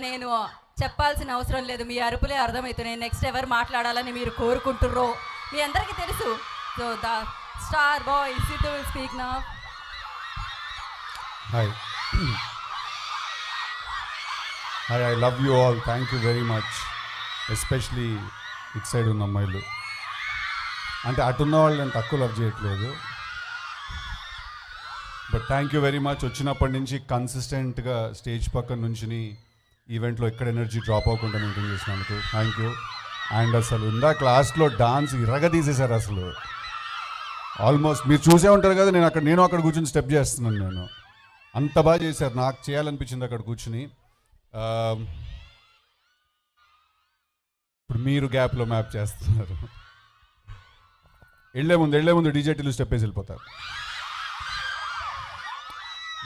నేను చెప్పాల్సిన అవసరం లేదు, మీ అరుపులే అర్థమవుతున్నాయి నెక్స్ట్ ఎవరు మాట్లాడాలని మీరు కోరుకుంటుర్రో మీ అందరికీ తెలుసు. So the star boy Siddhu will speak now. Hi hi, I love you all, thank you very much. Especially it side ఉన్న అమ్మాయిలు, అంటే అటున్న వాళ్ళు నేను తక్కువ లవ్ చేయట్లేదు, but thank you very much. వచ్చినప్పటి నుంచి కన్సిస్టెంట్గా స్టేజ్ పక్కన నుంచి ఈవెంట్లో ఎక్కడ ఎనర్జీ డ్రాప్ అవ్వకుండా మెయింటైన్ చేసినందుకు థ్యాంక్ యూ. అండ్ అసలు ఇందా క్లాస్లో డాన్స్ ఇరగదీసేశారు అసలు. ఆల్మోస్ట్ మీరు చూసే ఉంటారు కదా, నేను అక్కడ కూర్చొని స్టెప్ చేస్తున్నాను. నేను అంత బాగా చేశారు, నాకు చేయాలనిపించింది అక్కడ కూర్చుని. ఇప్పుడు మీరు గ్యాప్లో మ్యాప్ చేస్తున్నారు. వెళ్ళే ముందు డీజేటీలు స్టెప్ వేసి వెళ్ళిపోతారు.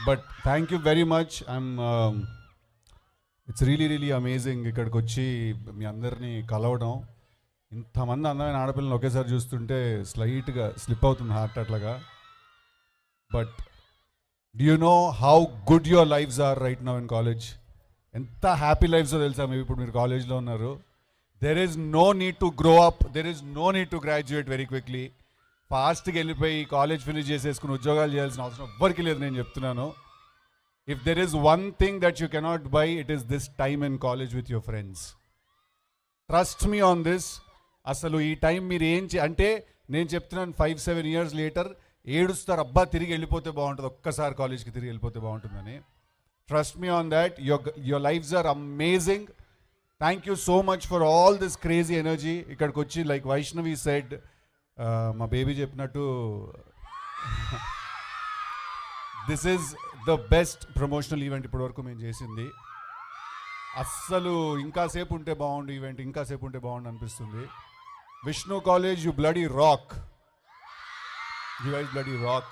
But thank you very much. It's really amazing ఇక్కడికి వచ్చి మీ అందరినీ కలవడం. ఇంతమంది అందమైన ఆడపిల్లని ఒకేసారి చూస్తుంటే స్లైట్గా స్లిప్ అవుతుంది హార్ట్ అట్లాగా. But do you know how good your lives are right now in college? ఎంత హ్యాపీ లైఫ్స్ తెలుసా మీరు ఇప్పుడు మీరు కాలేజ్లో ఉన్నారు. There is no need to grow up, there is no need to graduate very quickly. ఫాస్ట్గా వెళ్ళిపోయి కాలేజ్ ఫినిష్ చేసేసుకుని ఉద్యోగాలు చేయాల్సిన అవసరం ఎవ్వరికి లేదు. నేను చెప్తున్నాను, if there is one thing that you cannot by, it is this time in college with your friends. Trust me on this. అసలు ఈ టైం మీరు అంటే నేను చెప్తున్నాను, 5-7 years లేటర్ ఏడుస్తారు, అబ్బా తిరిగి వెళ్ళిపోతే బాగుంటుంది, ఒక్కసారి కాలేజ్కి తిరిగి వెళ్ళిపోతే బాగుంటుందని. Trust me on that. Your lives are amazing. Thank you so much for all this crazy energy. ఇక్కడికి వచ్చి లైక్ వైష్ణవి సెడ్, మా బేబీ చెప్పినట్టు this is the best promotional event ఇప్పటివరకు మేము చేసింది. అస్సలు ఇంకాసేపు ఉంటే బాగుండు ఈవెంట్, ఇంకాసేపు ఉంటే బాగుండు అనిపిస్తుంది. Vishnu college, you bloody rock, you guys bloody rock.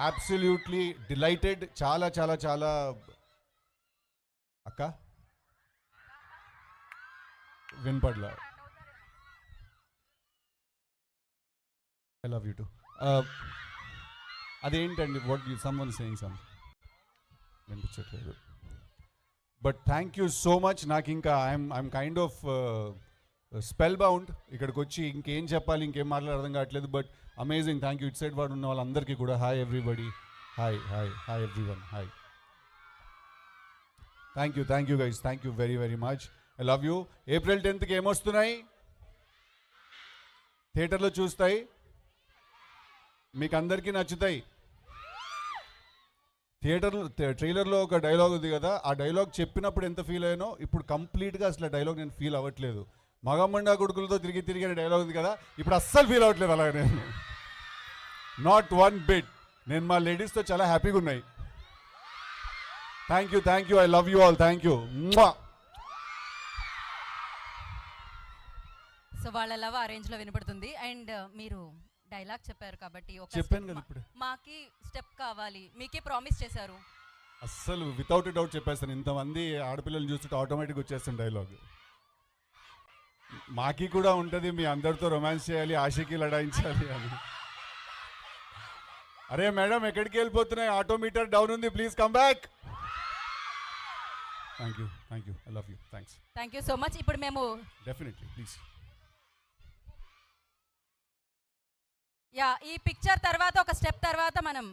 Absolutely delighted. చాలా చాలా చాలా. అక్క వినపడ్లా. I love you too. అదేంటండి వాట్ సమ్వన్ సేయింగ్ సమ్ వినిపించట్లేదు. But thank you so much. నాకు ఇంకా I'm kind of spellbound. ఇక్కడికి వచ్చి ఇంకేం చెప్పాలి, ఇంకేం మాట్లాడాలి అర్థం కావట్లేదు. But amazing. Thank you. It side వాడు ఉన్న వాళ్ళందరికీ కూడా hi everybody. Hi everyone. Hi. Thank you guys. Thank you very much. I love you. April 10th ఏమొస్తున్నాయి? థియేటర్లో చూస్తాయి, మీకు అందరికీ నచ్చుతాయి. ట్రైలర్లో ఒక డైలాగ్ ఉంది కదా, ఆ డైలాగ్ చెప్పినప్పుడు ఎంత ఫీల్ అయ్యానో ఇప్పుడు కంప్లీట్గా అసలు డైలాగ్ నేను ఫీల్ అవ్వట్లేదు. మగమండా కొడుకులతో తిరిగి డైలాగ్ ఉంది కదా, ఇప్పుడు అస్సలు ఫీల్ అవ్వట్లేదు అలాగే నేను. Not one bit. నేను మా లేడీస్తో చాలా హ్యాపీగా ఉన్నాయి. Thank you. I love you all. Thank you. So వాళ్ళ లవ్ ఆ రేంజ్లో వినపడుతుంది. అండ్ మీరు డైలాగ్ చెప్పారు కాబట్టి చెప్పాను కదా ఇప్పుడు, మాకి స్టెప్ కావాలి, మీకే ప్రామిస్ చేశారు. అస్సలు వితౌట్ డౌట్ చెప్పేస్తాను. ఇంతమంది ఆడపిల్లలు చూస్తుంటే ఆటోమేటిక్గా వచ్చేస్తాను డైలాగ్. మాకి కూడా ఉంటుంది, మీ అందరితో రొమాన్స్ చేయాలి, ఆశకి లడాయించాలి అని. అరే మేడం ఎక్కడికి వెళ్ళిపోతున్నాయి, ఆటోమీటర్ డౌన్ ఉంది, please come back. Thank you. I love you. Thank you so much. ఇప్పుడు మేము డెఫినెట్లీ ప్లీజ్. ఈ పిక్చర్ తర్వాత ఒక స్టెప్ తర్వాత మనం